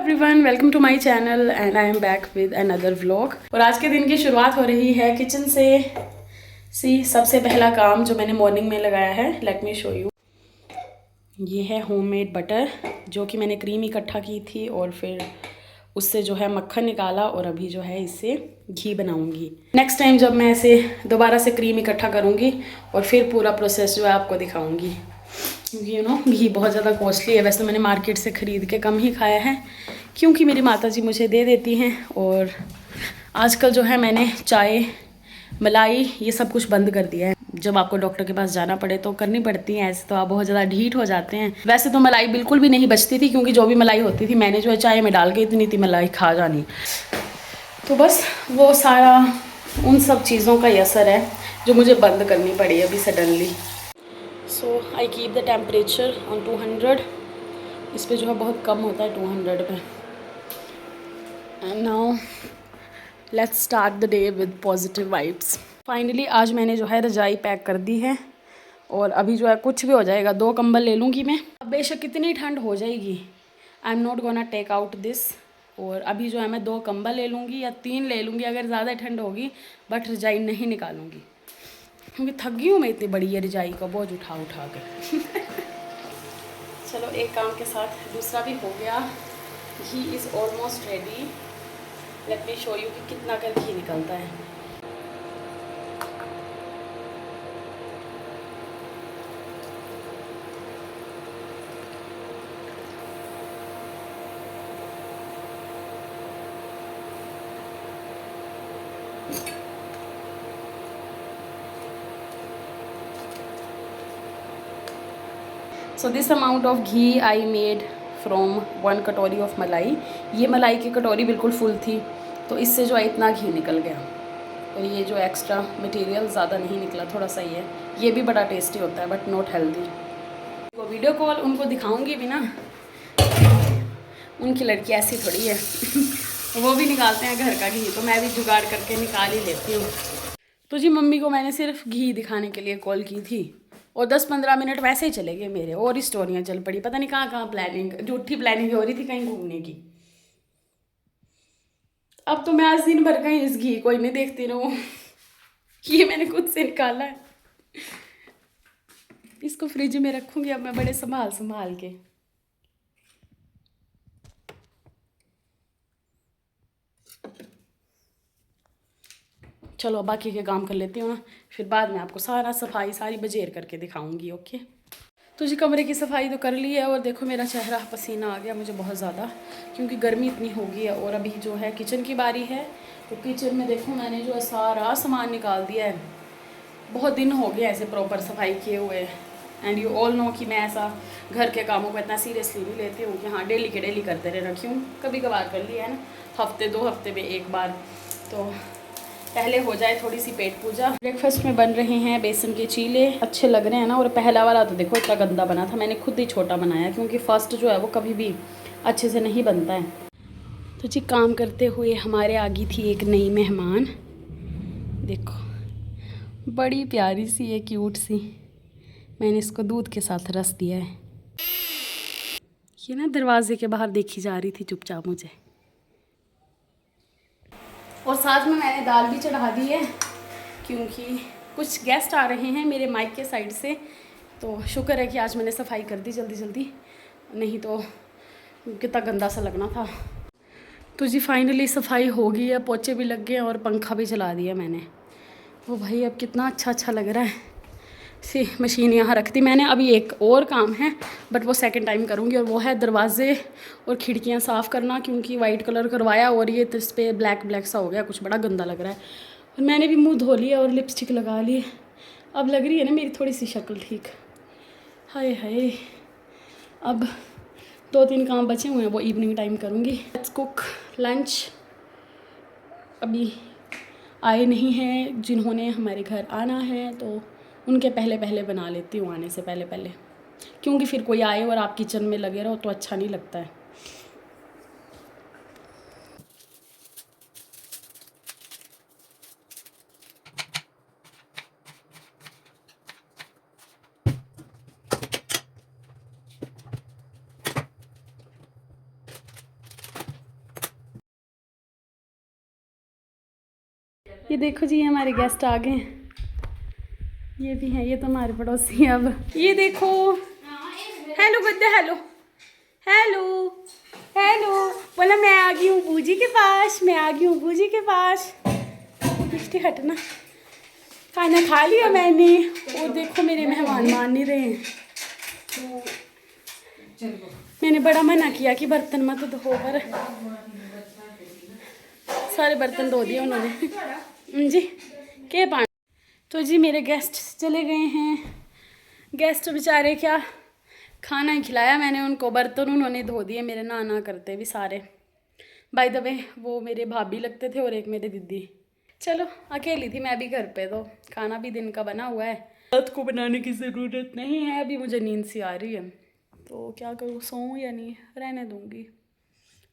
Everyone, welcome to my channel and I am back with another vlog. और आज के दिन की शुरुआत हो रही है किचन से। सबसे पहला काम जो मैंने मॉर्निंग में लगाया है, लेट मी शो यू। ये है होममेड बटर, जो कि मैंने क्रीम इकट्ठा की थी और फिर उससे जो है मक्खन निकाला और अभी जो है इससे घी बनाऊंगी। नेक्स्ट टाइम जब मैं ऐसे दोबारा से क्रीम इकट्ठा करूंगी और फिर पूरा प्रोसेस जो है आपको दिखाऊंगी, क्योंकि घी बहुत ज़्यादा कॉस्टली है। वैसे तो मैंने मार्केट से ख़रीद के कम ही खाया है, क्योंकि मेरी माताजी मुझे दे देती हैं। और आजकल जो है मैंने चाय, मलाई, ये सब कुछ बंद कर दिया है। जब आपको डॉक्टर के पास जाना पड़े तो करनी पड़ती है, ऐसे तो आप बहुत ज़्यादा ढीठ हो जाते हैं। वैसे तो मलाई बिल्कुल भी नहीं बचती थी, क्योंकि जो भी मलाई होती थी मैंने जो है चाय में डाल के इतनी थी मलाई खा जानी। तो बस वो सारा उन सब चीज़ों का ही असर है जो मुझे बंद करनी पड़ी अभी suddenly. So I keep the temperature on 200। इस पे जो है बहुत कम होता है 200 पे। And now let's start the day with positive vibes. Finally आज मैंने जो है रजाई पैक कर दी है और अभी जो है कुछ भी हो जाएगा, 2 कंबल ले लूँगी मैं। अब बेशक कितनी ठंड हो जाएगी, I am not gonna take out this. और अभी जो है मैं 2 कंबल ले लूँगी या 3 ले लूँगी अगर ज़्यादा ठंड होगी, बट रजाई नहीं निकालूँगी, क्योंकि थक गई हूँ मैं इतनी बड़ी है रजाई का बोझ उठा उठा के। चलो एक काम के साथ दूसरा भी हो गया। Ghee is almost ready. Let me show you कि कितना कर घी निकलता है। So this amount of ghee I made from 1 katori of मलाई। ये मलाई की कटोरी बिल्कुल फुल थी, तो इससे जो है इतना घी निकल गया। और ये जो एक्स्ट्रा मटेरियल ज़्यादा नहीं निकला, थोड़ा सा ही है। ये भी बड़ा टेस्टी होता है बट नॉट हेल्दी। वो वीडियो कॉल उनको दिखाऊंगी भी ना, उनकी लड़की ऐसी थोड़ी है। वो भी निकालते हैं घर का घी, तो मैं भी जुगाड़ करके निकाल ही लेती हूँ। तो जी मम्मी को मैंने सिर्फ घी दिखाने के लिए कॉल की थी और 10-15 मिनट वैसे ही चले गए मेरे, और स्टोरियाँ चल पड़ी। पता नहीं कहाँ कहाँ प्लानिंग, झूठी प्लानिंग हो रही थी कहीं घूमने की। अब तो मैं आज दिन भर कहीं इस घी को ही नहीं देखती रहूँ। ये मैंने खुद से निकाला है, इसको फ्रिज में रखूँगी अब मैं बड़े संभाल संभाल के। चलो बाकी के काम कर लेती हूँ ना, फिर बाद में आपको सारा सफाई सारी बजेर करके दिखाऊंगी। ओके। तो जी कमरे की सफाई तो कर ली है और देखो मेरा चेहरा पसीना आ गया मुझे बहुत ज़्यादा, क्योंकि गर्मी इतनी हो गई है। और अभी जो है किचन की बारी है, तो किचन में देखो मैंने जो है सारा सामान निकाल दिया है। बहुत दिन हो गए ऐसे प्रॉपर सफाई किए हुए। एंड यू ऑल नो कि मैं ऐसा घर के कामों को इतना सीरियसली नहीं लेती हूँ कि हाँ डेली के डेली करते रहना। क्यों, कभी कभार कर लिया है ना, हफ्ते 2 हफ्ते में एक बार। तो पहले हो जाए थोड़ी सी पेट पूजा। ब्रेकफास्ट में बन रहे हैं बेसन के चीले, अच्छे लग रहे हैं ना। और पहला वाला तो देखो इतना गंदा बना था, मैंने खुद ही छोटा बनाया, क्योंकि फर्स्ट जो है वो कभी भी अच्छे से नहीं बनता है। तो जी काम करते हुए हमारे आ गई थी एक नई मेहमान। देखो बड़ी प्यारी सी है, क्यूट सी। मैंने इसको दूध के साथ रस दिया है। ये ना दरवाजे के बाहर देखी जा रही थी चुपचाप मुझे। और साथ में मैंने दाल भी चढ़ा दी है, क्योंकि कुछ गेस्ट आ रहे हैं मेरे माइक के साइड से। तो शुक्र है कि आज मैंने सफाई कर दी जल्दी जल्दी, नहीं तो कितना गंदा सा लगना था। तो जी फाइनली सफाई हो गई है, पोछे भी लग गए और पंखा भी चला दिया मैंने। वो भाई अब कितना अच्छा अच्छा लग रहा है। मशीन यहाँ रख दी मैंने। अभी एक और काम है बट वो सेकंड टाइम करूँगी, और वो है दरवाजे और खिड़कियाँ साफ़ करना, क्योंकि वाइट कलर करवाया और ये तो इस पर ब्लैक ब्लैक सा हो गया, कुछ बड़ा गंदा लग रहा है। और मैंने भी मुंह धो लिया और लिपस्टिक लगा ली। अब लग रही है ना मेरी थोड़ी सी शक्ल ठीक। हाय हाय, अब 2-3 काम बचे हुए हैं, वो इवनिंग टाइम करूँगी। Let's cook lunch. अभी आए नहीं हैं जिन्होंने हमारे घर आना है, तो उनके पहले पहले बना लेती हूँ, आने से पहले पहले, क्योंकि फिर कोई आए और आप किचन में लगे रहो तो अच्छा नहीं लगता है। ये देखो जी हमारे गेस्ट आ गए, ये भी हैं, ये तो हमारे पड़ोसी हैं। अब ये देखो, हेलो गद्दे, हेलो हेलो हेलो, बोला मैं आ गई हूँ बूजी के पास, मैं आ गई हूँ बूजी के पास। मिष्टी हटना, खाना खा लिया मैंने, और देखो मेरे मेहमान मान नहीं रहे हैं। मैंने बड़ा मना किया कि बर्तन मत धो, पर सारे बर्तन धो दिए उन्होंने जी के पानी। तो जी मेरे गेस्ट चले गए हैं, गेस्ट बेचारे क्या खाना ही खिलाया मैंने उनको, बर्तन उन्होंने धो दिए मेरे ना करते भी सारे। बाय द वे वो मेरे भाभी लगते थे और एक मेरे दीदी। चलो अकेली थी मैं भी घर पे, तो खाना भी दिन का बना हुआ है, रात को बनाने की ज़रूरत नहीं है। अभी मुझे नींद सी आ रही है, तो क्या करूँ, सोऊं या नहीं, रहने दूँगी।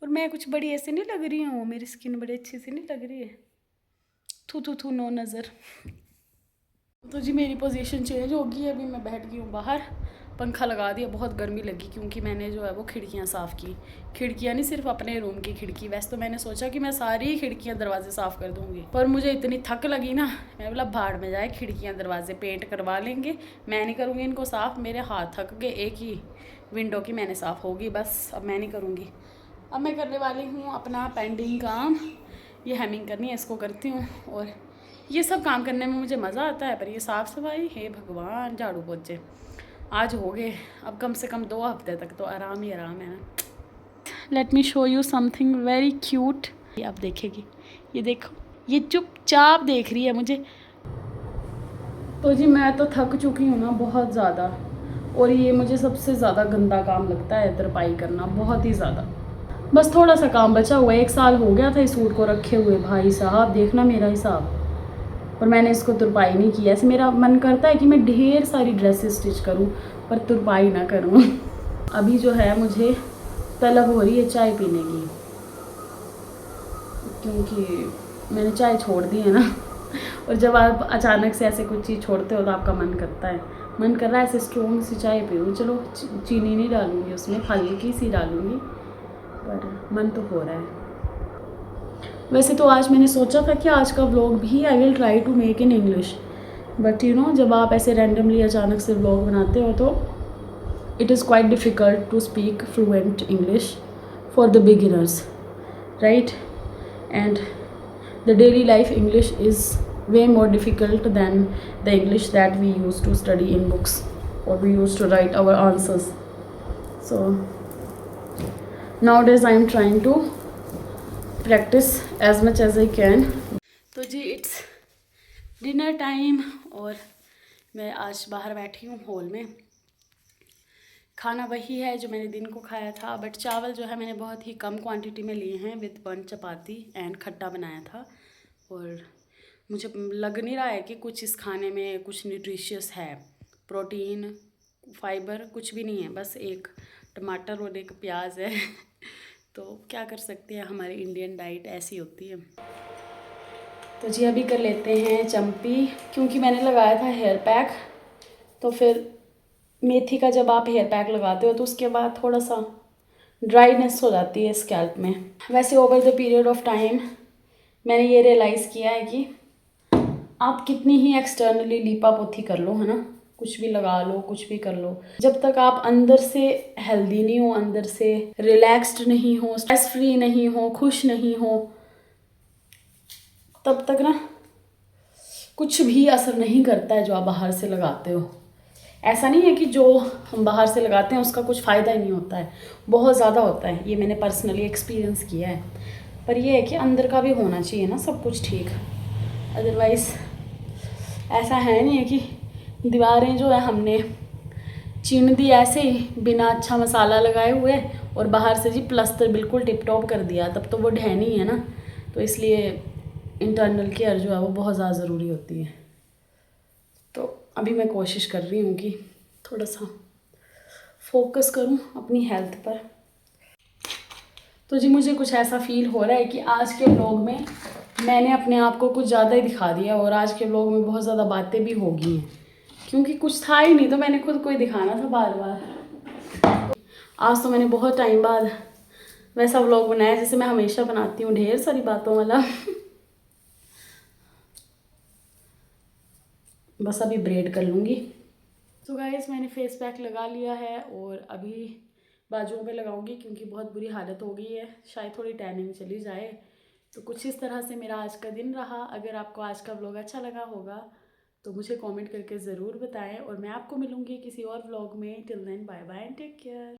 और मैं कुछ बड़ी ऐसे नहीं लग रही हूँ, मेरी स्किन बड़ी अच्छी सी नहीं लग रही है, थू थू थू नो नज़र। तो जी मेरी पोजीशन चेंज होगी, अभी मैं बैठ गई हूँ बाहर, पंखा लगा दिया, बहुत गर्मी लगी क्योंकि मैंने जो है वो खिड़कियाँ साफ़ की। खिड़कियाँ नहीं, सिर्फ अपने रूम की खिड़की, वैसे तो मैंने सोचा कि मैं सारी खिड़कियाँ दरवाजे साफ़ कर दूँगी, पर मुझे इतनी थक लगी ना, मैं बोला भाड़ में जाए, खिड़कियाँ दरवाजे पेंट करवा लेंगे, मैं नहीं करूँगी इनको साफ़, मेरे हाथ थक गए, एक ही विंडो की मैंने साफ़ होगी बस, अब मैं नहीं करूँगी। अब मैं करने वाली हूँ अपना पेंडिंग काम, ये हेमिंग करनी है, इसको करती हूँ। और ये सब काम करने में मुझे मज़ा आता है, पर ये साफ़ सफाई, हे भगवान, झाड़ू पोछे आज हो गए, अब कम से कम 2 हफ्ते तक तो आराम ही आराम है ना। Late me show you something very cute, ये आप देखेगी, ये देखो, ये चुपचाप देख रही है मुझे। तो जी मैं तो थक चुकी हूँ ना बहुत ज़्यादा, और ये मुझे सबसे ज़्यादा गंदा काम लगता है तरपाई करना, बहुत ही ज़्यादा। बस थोड़ा सा काम बचा हुआ है, 1 साल हो गया था इस सूट को रखे हुए, भाई साहब देखना मेरा हिसाब, पर मैंने इसको तुरपाई नहीं की। ऐसे मेरा मन करता है कि मैं ढेर सारी ड्रेसेस स्टिच करूं, पर तुरपाई ना करूं। अभी जो है मुझे तलब हो रही है चाय पीने की, क्योंकि मैंने चाय छोड़ दी है ना। और जब आप अचानक से ऐसे कुछ चीज़ छोड़ते हो तो आपका मन करता है, मन कर रहा है ऐसे स्ट्रॉन्ग सी चाय पीऊँ। चलो चीनी नहीं डालूँगी उसमें, हल्की सी डालूँगी, पर मन तो हो रहा है। वैसे तो आज मैंने सोचा था कि आज का व्लॉग भी I will try to make in English, but you know जब आप ऐसे रैंडमली अचानक से व्लॉग बनाते हो तो it is quite difficult to speak fluent English for the beginners, right? And the daily life English is way more difficult than the English that we used to study in books or we used to write our answers. So nowadays I am trying to practice as much as I can. तो जी it's dinner time, और मैं आज बाहर बैठी हूँ hall में। खाना वही है जो मैंने दिन को खाया था, बट चावल जो है मैंने बहुत ही कम क्वांटिटी में लिए हैं, विद 1 चपाती एंड खट्टा बनाया था। और मुझे लग नहीं रहा है कि कुछ इस खाने में कुछ न्यूट्रिशियस है, प्रोटीन फाइबर कुछ भी नहीं है, बस एक टमाटर और एक प्याज है। तो क्या कर सकते हैं, हमारी इंडियन डाइट ऐसी होती है। तो जी अभी कर लेते हैं चम्पी, क्योंकि मैंने लगाया था हेयर पैक, तो फिर मेथी का जब आप हेयर पैक लगाते हो तो उसके बाद थोड़ा सा ड्राइनेस हो जाती है स्कैल्प में। वैसे over the period of time मैंने ये रियलाइज़ किया है कि आप कितनी ही एक्सटर्नली लीपा पोथी कर लो, है ना, कुछ भी लगा लो, कुछ भी कर लो, जब तक आप अंदर से हेल्दी नहीं हो, अंदर से रिलैक्स्ड नहीं हो, स्ट्रेस फ्री नहीं हो, खुश नहीं हो, तब तक ना कुछ भी असर नहीं करता है जो आप बाहर से लगाते हो। ऐसा नहीं है कि जो हम बाहर से लगाते हैं उसका कुछ फ़ायदा ही नहीं होता है, बहुत ज़्यादा होता है, ये मैंने पर्सनली एक्सपीरियंस किया है। पर ये है कि अंदर का भी होना चाहिए ना सब कुछ ठीक, अदरवाइज़ ऐसा है नहीं है कि दीवारें जो है हमने चीन दी ऐसे ही बिना अच्छा मसाला लगाए हुए, और बाहर से जी प्लस्तर बिल्कुल टिप टॉप कर दिया, तब तो वो ढहनी है ना। तो इसलिए इंटरनल केयर जो है वो बहुत ज़्यादा ज़रूरी होती है। तो अभी मैं कोशिश कर रही हूँ कि थोड़ा सा फोकस करूँ अपनी हेल्थ पर। तो जी मुझे कुछ ऐसा फील हो रहा है कि आज के व्लॉग में मैंने अपने आप को कुछ ज़्यादा ही दिखा दिया, और आज के व्लॉग में बहुत ज़्यादा बातें भी हो गई हैं, क्योंकि कुछ था ही नहीं, तो मैंने खुद को ही दिखाना था बार बार। आज तो मैंने बहुत टाइम बाद वैसा व्लॉग बनाया जैसे मैं हमेशा बनाती हूँ, ढेर सारी बातों वाला। बस अभी ब्रेड कर लूँगी। तो गाइस मैंने फेस पैक लगा लिया है और अभी बाजुओं पे लगाऊंगी क्योंकि बहुत बुरी हालत हो गई है, शायद थोड़ी टैनिंग चली जाए। तो कुछ इस तरह से मेरा आज का दिन रहा। अगर आपको आज का व्लॉग अच्छा लगा होगा तो मुझे कमेंट करके ज़रूर बताएं और मैं आपको मिलूँगी किसी और व्लॉग में। Till then bye bye and take care.